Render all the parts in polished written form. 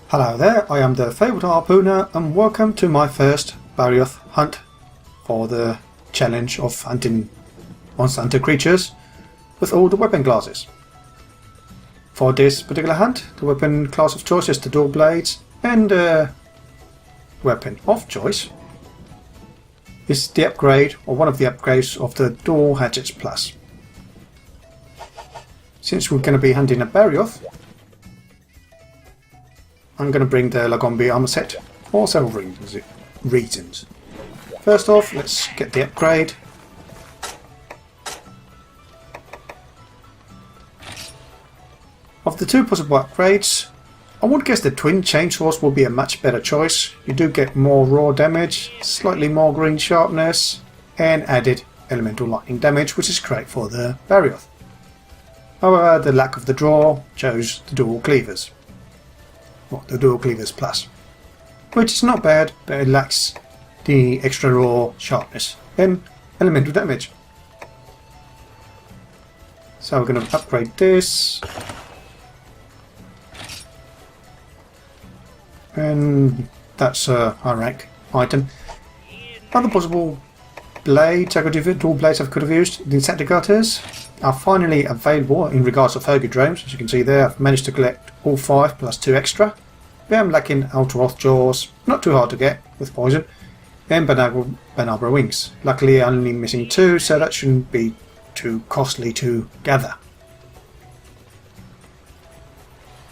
Hello there, I am the Fabled Harpooner and welcome to my first Barioth hunt for the challenge of hunting monster hunter creatures with all the weapon classes. For this particular hunt, the weapon class of choice is the dual blades, and the weapon of choice is the upgrade, or one of the upgrades of the Dual Hatchets Plus. Since we're going to be hunting a Barioth, I'm going to bring the Lagombi armor set for several reasons. First off, let's get the upgrade. Of the two possible upgrades, I would guess the twin chainsaws will be a much better choice. You do get more raw damage, slightly more green sharpness, and added elemental lightning damage, which is great for the Barioth. However, the lack of the draw chose the Dual Cleavers. Well, the Dual Cleavers Plus, which is not bad, but it lacks the extra raw sharpness and elemental damage. So we're going to upgrade this, and that's a high rank item. Other possible blades dual blades I could have used. The Insectigators are finally available in regards to Foggy Drones. As you can see there, I've managed to collect all 5 plus 2 extra. But I'm lacking Ultra-Oth Jaws, not too hard to get with poison, and Banabra Wings. Luckily only missing 2, so that shouldn't be too costly to gather.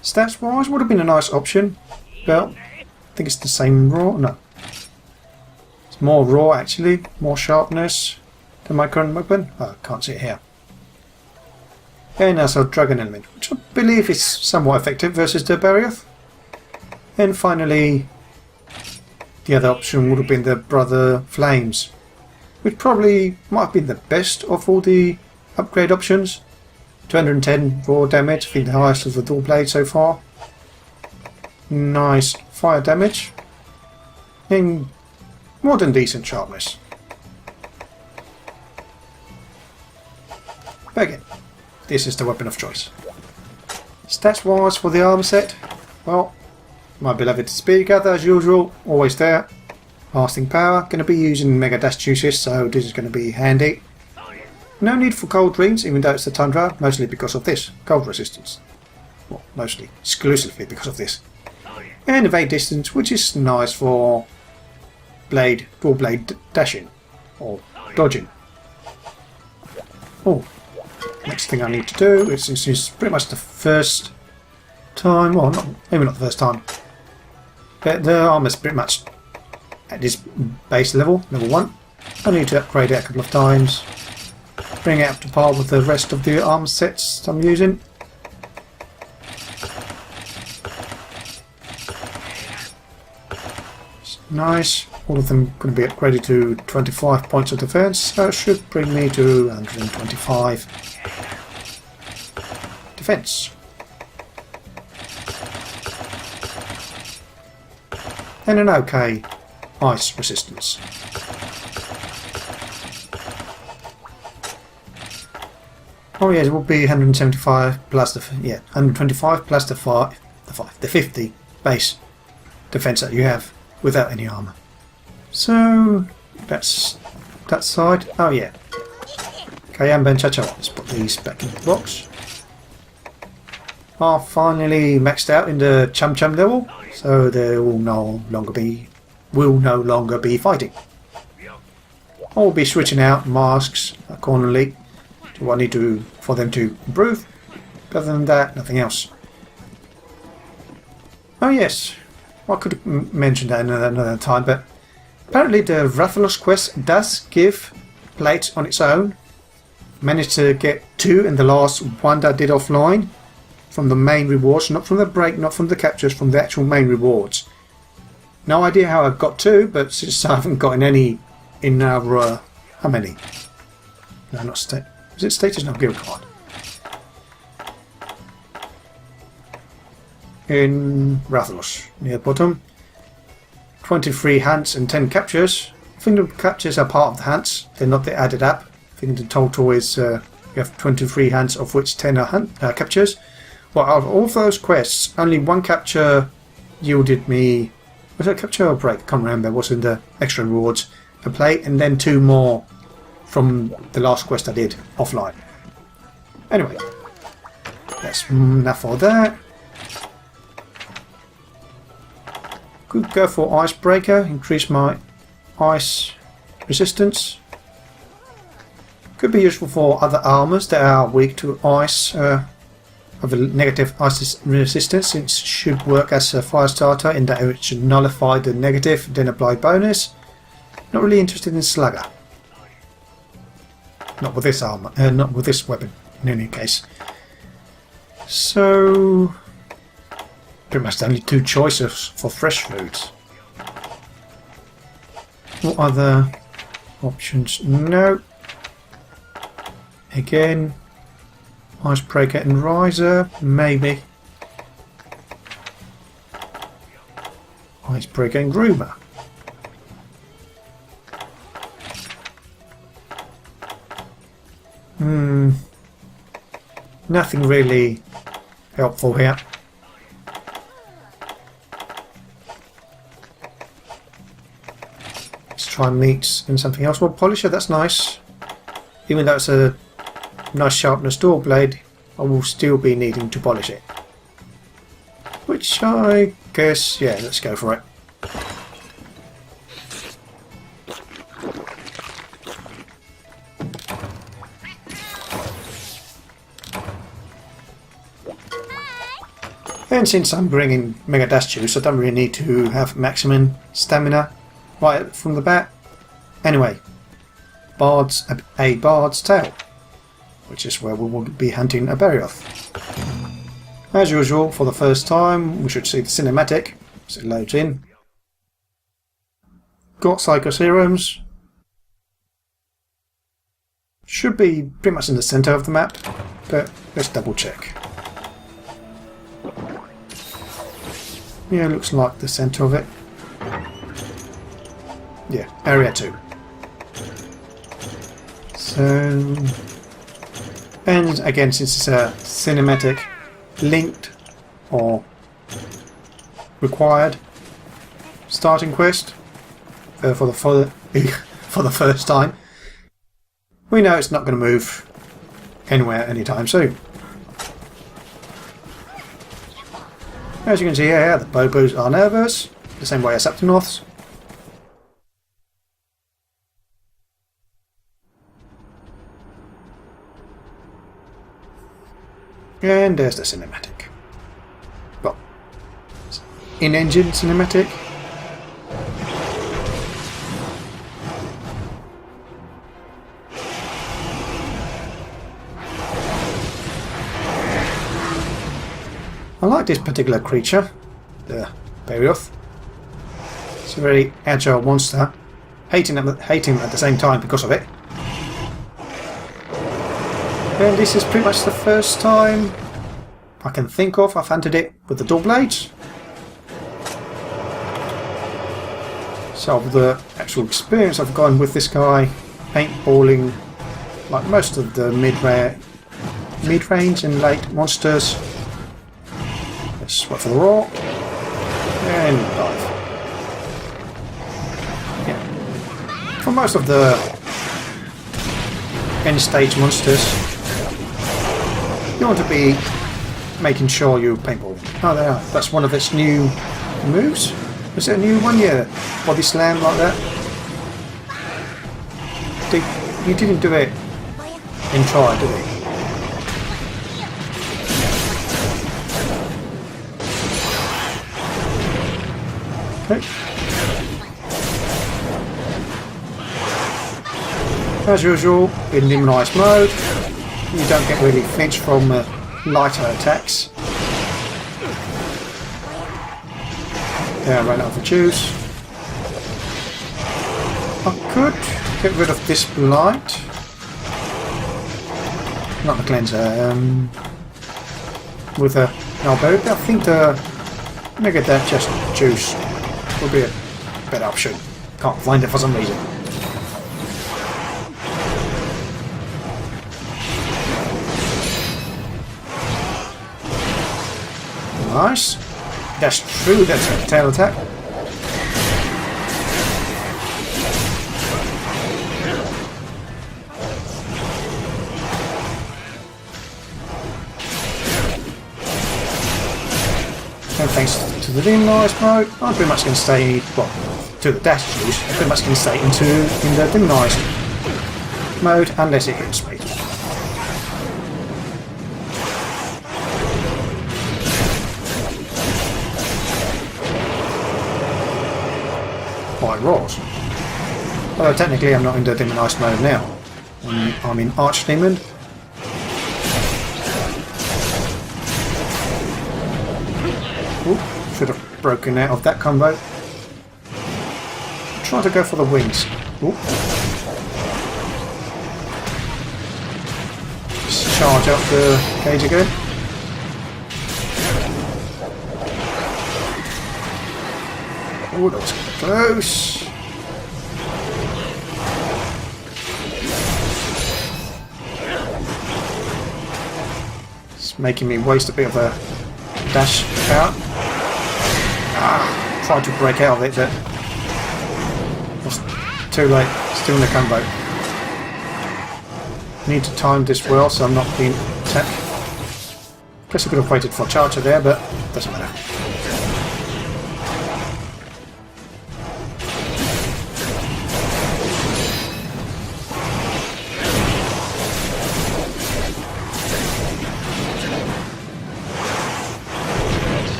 Stats wise would have been a nice option, but I think it's the same raw. No, it's more raw actually, more sharpness than my current weapon. Oh, I can't see it here. And also Dragon Element, which I believe is somewhat effective versus the Barioth. And finally, the other option would have been the Brother Flames, which probably might have been the best of all the upgrade options. 210 raw damage, I think the highest of the dual blade so far. Nice fire damage, and more than decent sharpness. But again, this is the weapon of choice. Stats wise for the armor set, well, my beloved Speed Gather as usual, always there. Lasting power, going to be using Mega Dash Juices, so this is going to be handy. No need for cold greens, even though it's the Tundra, mostly because of this, cold resistance. Well, mostly, exclusively because of this. And evade distance, which is nice for dual blade dashing, or dodging. Oh, next thing I need to do is, since it's pretty much the first time, well, maybe not the first time, but the armor's pretty much at this base level, level 1. I need to upgrade it a couple of times, bring it up to par with the rest of the armor sets I'm using. Nice, all of them going to be upgraded to 25 points of defense, so it should bring me to 125 defense. And an okay ice resistance. Oh yeah, it will be 175 plus the 125 plus the 50 base defense that you have without any armor. So that's that side. Oh yeah. Okay, and Ben Chacho. Let's put these back in the box. Are finally maxed out in the Chum Chum level, so they will no longer be fighting. I will be switching out masks accordingly to what I need to for them to improve. But other than that, nothing else. Oh yes, I could have mentioned that another time, but apparently the Rathalos quest does give plates on its own. Managed to get 2 in the last one that I did offline. From the main rewards, not from the break, not from the captures, from the actual main rewards. No idea how I got 2, but since I haven't gotten any in our how many? No, not state. Was it status? No, guild card. In Rathalos, near the bottom. 23 hunts and 10 captures. I think the captures are part of the hunts. They're not the added up. I think the total is you have 23 hunts, of which 10 are captures. Well, out of all of those quests, only one capture yielded me... Was it a capture or break? I can't remember. What's in the extra rewards per play, and then 2 more from the last quest I did offline. Anyway, that's enough for that. Could go for Icebreaker, increase my ice resistance. Could be useful for other armors that are weak to ice, have a negative ice resistance. It should work as a fire starter in that it should nullify the negative, then apply bonus. Not really interested in Slugger. Not with this armor, not with this weapon in any case. So pretty much only 2 choices for fresh foods. What other options? No. Again, Icebreaker and Riser, maybe. Icebreaker and Groomer. Nothing really helpful here. Let's try meats and something else. Well, Polisher, that's nice. Even though it's a nice sharpness dual blade, I will still be needing to polish it. Which I guess, yeah, let's go for it. And since I'm bringing Mega Dash Juice, I don't really need to have maximum stamina right from the bat. Anyway, a Bard's Tail, which is where we will be hunting a Barioth. As usual, for the first time, we should see the cinematic as it loads in. Got Psycho Serums. Should be pretty much in the centre of the map, but let's double check. Yeah, looks like the centre of it. Yeah, area 2. So, and again, since it's a cinematic, linked or required starting quest for the first time, we know it's not going to move anywhere anytime soon. As you can see here, the Bobos are nervous, the same way as Septinorths. And there's the cinematic. Well, in-engine cinematic. I like this particular creature, the Barioth. It's a very agile monster. Hate him at the same time because of it. And this is pretty much the first time I can think of I've hunted it with the dual blades. So the actual experience I've gone with this guy, paintballing like most of the mid-range and late monsters. Let's wait for the roar and dive. Yeah. For most of the end stage monsters, you want to be making sure you paintball. Oh, there. That's one of its new moves. Was it a new one? Yeah, body slam like that. You didn't do it in try, did you? Okay. As usual, in Luminized mode, you don't get really flinched from lighter attacks. Yeah, I ran out of juice. I could get rid of this blight. Not the cleanser, with a Alberta. I think the Mega Dash Juice would be a better option. Can't find it for some reason. Nice. dash through that tail attack. And thanks to the demonized mode, I'm pretty much going to stay, well, to the dash juice, I'm pretty much going to stay in the demonized mode unless it hits me. By roars. Although technically I'm not in the demonized mode now. I'm in Archdemon. Ooh, should have broken out of that combo. Try to go for the wings. Ooh. Just charge up the cage again. Oh, that was close. It's making me waste a bit of a dash out. Tried to break out of it, but it's too late. Still in the combo. Need to time this well so I'm not being attacked. Guess I could have waited for a charger there, but doesn't matter.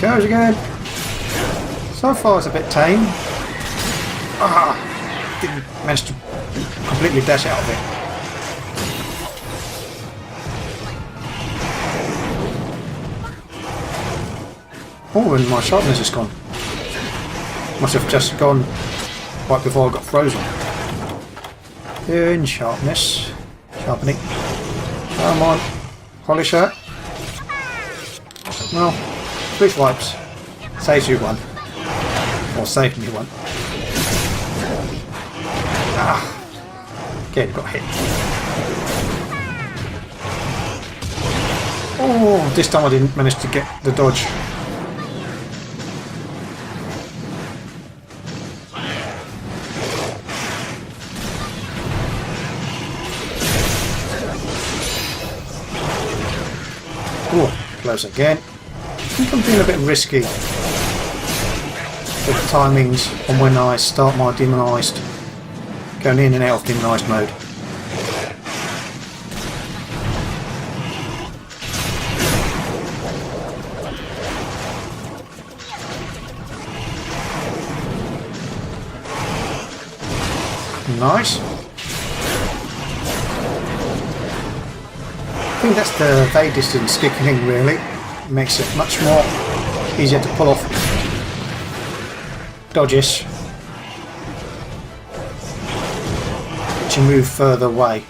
Goes again. So far it's a bit tame. Didn't manage to completely dash out of it. Oh, and my sharpness is gone. Must have just gone right before I got frozen. In sharpness. Sharpening. Come on. Polish that. Well, 3 swipes. Saves you one. Or saved me one. Again, got hit. Oh, this time I didn't manage to get the dodge. Oh, close again. I think I'm being a bit risky with the timings on when I start my demonized, going in and out of demonized mode. Nice. I think that's the fade distance kicking in really. It makes it much more easier to pull off dodges which you move further away.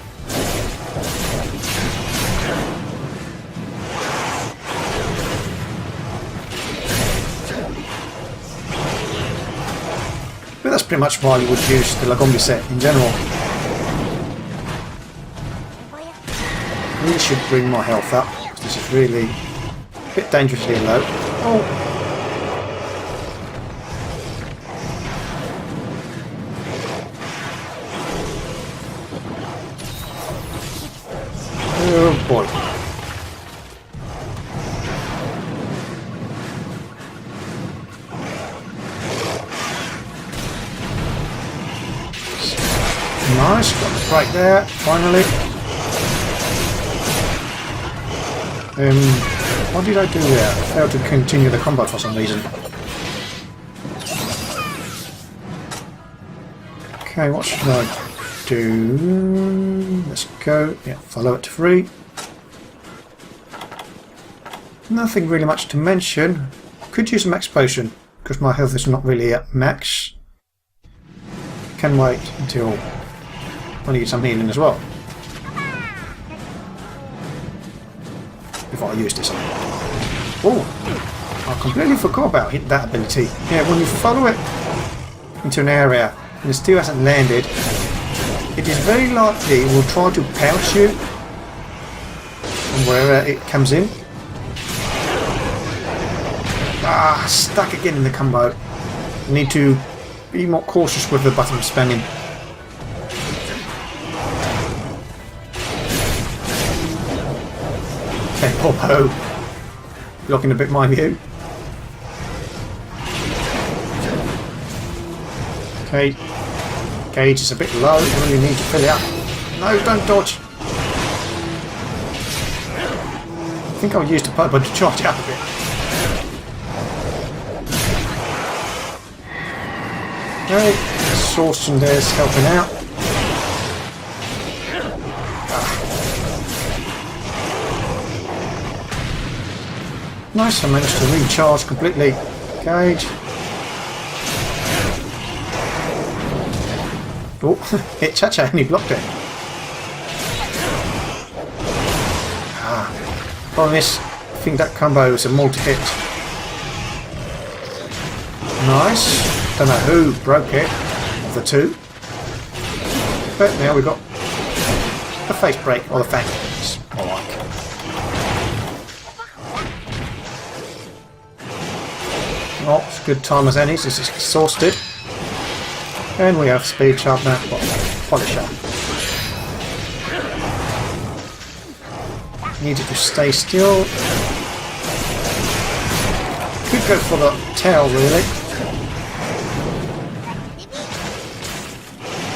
But that's pretty much why you would use the Lagombi set in general. Really should bring my health up, because this is really a bit dangerously low. Oh! Oh boy. Nice, got the break there, finally. What did I do there? I failed to continue the combat for some reason. Okay, what should I do? Let's go. Yeah, follow it to 3. Nothing really much to mention. Could use a max potion, because my health is not really at max. Can wait until I need some healing as well. Before I use this. Oh, I completely forgot about that ability. Yeah, when you follow it into an area and it still hasn't landed, it is very likely it will try to pounce you from wherever it comes in. Ah, stuck again in the combo. Need to be more cautious with the button spamming. Okay, Bobo. Blocking a bit my view. Okay. Gauge is a bit low. I really need to fill it up. No, don't dodge. I think I'll use the Bobo to charge it up a bit. Okay, exhaustion there's helping out. Nice, I managed to recharge completely. Gauge. Oh, hit Cha-Cha and he blocked it. Problem is, I think that combo is a multi-hit. Nice. Don't know who broke it, of the two. But now we've got the face break, or the fang. It's more like. Oh, it's a good time as any, it's exhausted. And we have speed sharpener, polisher. Needed to stay still. Could go for the tail really.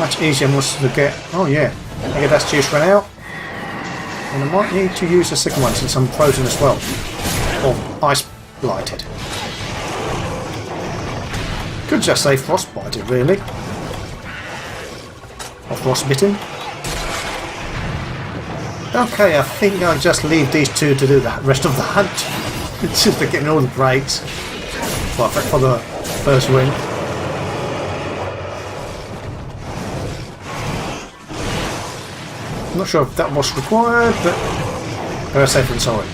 Much easier was to get. Oh yeah, I get that juice run out. And I might need to use the second one since I'm frozen as well. Or ice blighted. Could just say frostbited really. Or frostbitten. Okay, I think I'll just leave these two to do the rest of the hunt. Since they're getting all the breaks. Well, for the first win. I'm not sure if that was required, but safe and sorry.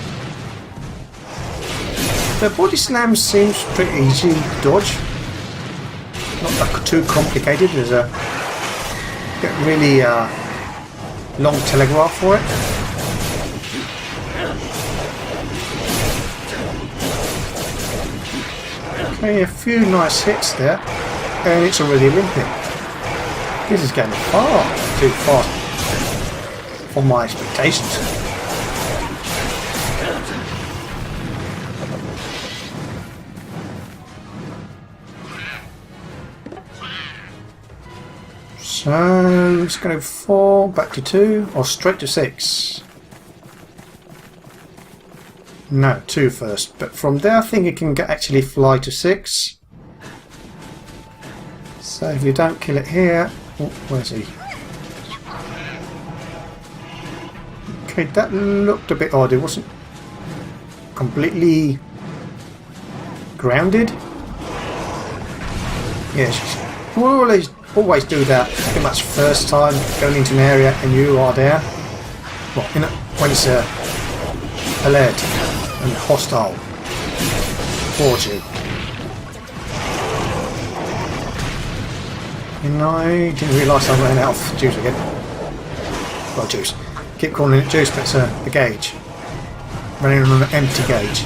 The body slam seems pretty easy to dodge. Not that too complicated. There's a really long telegraph for it. Okay, a few nice hits there, and it's already limping. This is going far too fast for my expectations. So let's go 4, back to 2, or straight to 6. No, 2 first. But from there I think it can actually fly to 6. So if you don't kill it here... Oh, where's he? Okay, that looked a bit odd. It wasn't completely grounded. Yes, we'll always do that pretty much first time going into an area and you are there. Well, when it's alert and hostile towards you. And I didn't realise I ran out of juice again. Well, juice. Keep calling it juice, but it's a gauge. Running on an empty gauge.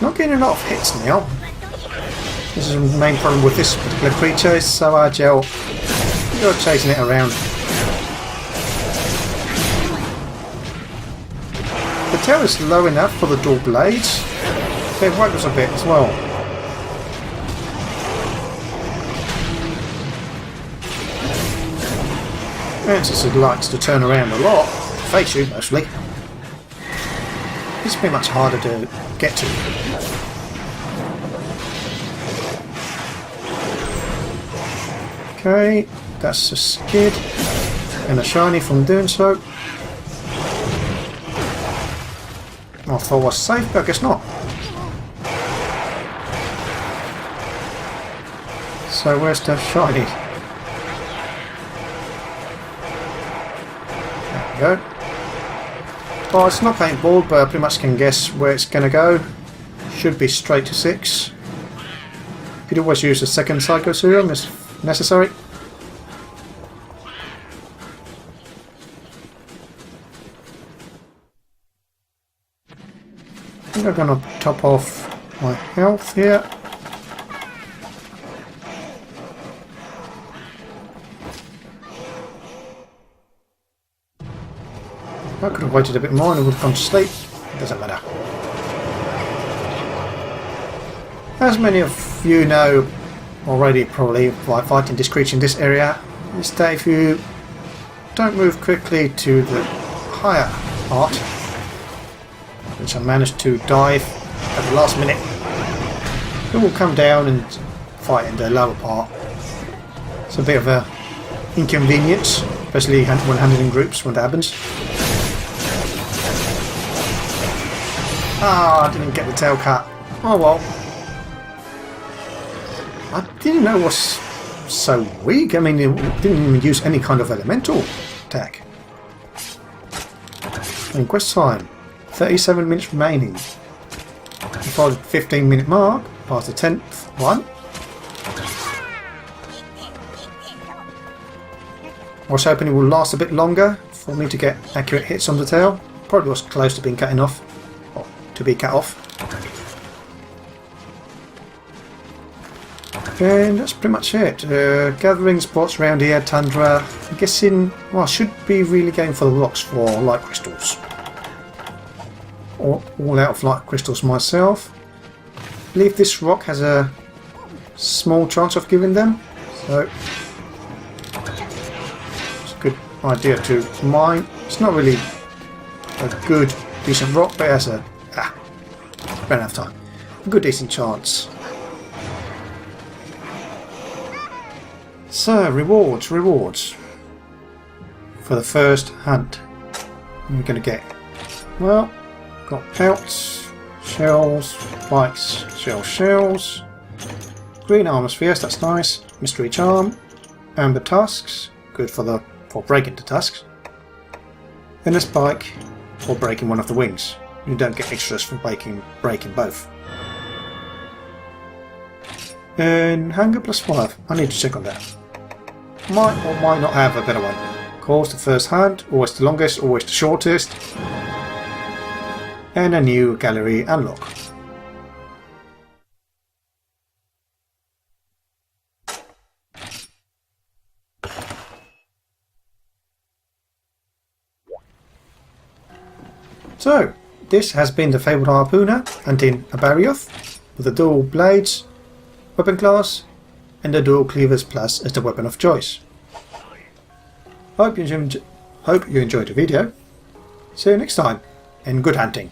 Not getting a lot of hits now. This is the main problem with this particular creature. It's so agile. You're chasing it around. The tail is low enough for the dual blades. It waggles a bit as well. And since it likes to turn around a lot, face you mostly, it's pretty much harder to get to. Okay, that's a skid and a shiny from doing so. I thought I was safe, but I guess not. So where's the shiny? There we go. Oh, it's not paintball, but I pretty much can guess where it's going to go. Should be straight to 6. You could always use a second Psycho Serum if necessary. I think I'm going to top off my health here. I could have waited a bit more and I would have gone to sleep. Doesn't matter. As many of you know already, probably, by fighting this creature in this area, is that if you don't move quickly to the higher part, which I managed to dive at the last minute, it will come down and fight in the lower part. It's a bit of a inconvenience, especially when handling in groups when that happens. Ah, I didn't get the tail cut. Oh well. I didn't know it was so weak. I mean, it didn't even use any kind of elemental attack. And quest time. 37 minutes remaining. Before the 15-minute mark, past the 10th one. I was hoping it would last a bit longer for me to get accurate hits on the tail. Probably was close to being cut off. Or to be cut off. And that's pretty much it. Gathering spots around here, tundra. I'm guessing, well, I should be really going for the rocks for light crystals. All out of light crystals myself. I believe this rock has a small chance of giving them, so it's a good idea to mine. It's not really a good, decent rock, but it has a ran out of time. A good, decent chance. So, rewards for the first hunt. We're going to get, well, got pelts, shells, spikes, shells, green armor spheres, that's nice, mystery charm, amber tusks, good for breaking the tusks, and a spike for breaking one of the wings. You don't get extras for breaking both. And hunger +5, I need to check on that. Might or might not have a better one. Of course, the first hunt, always the longest, always the shortest. And a new gallery unlock. So, this has been the Fabled Harpooner hunting a Barioth with the dual blades, weapon class, and the Dual Cleavers Plus as the weapon of choice. Hope you enjoyed the video. See you next time, and good hunting.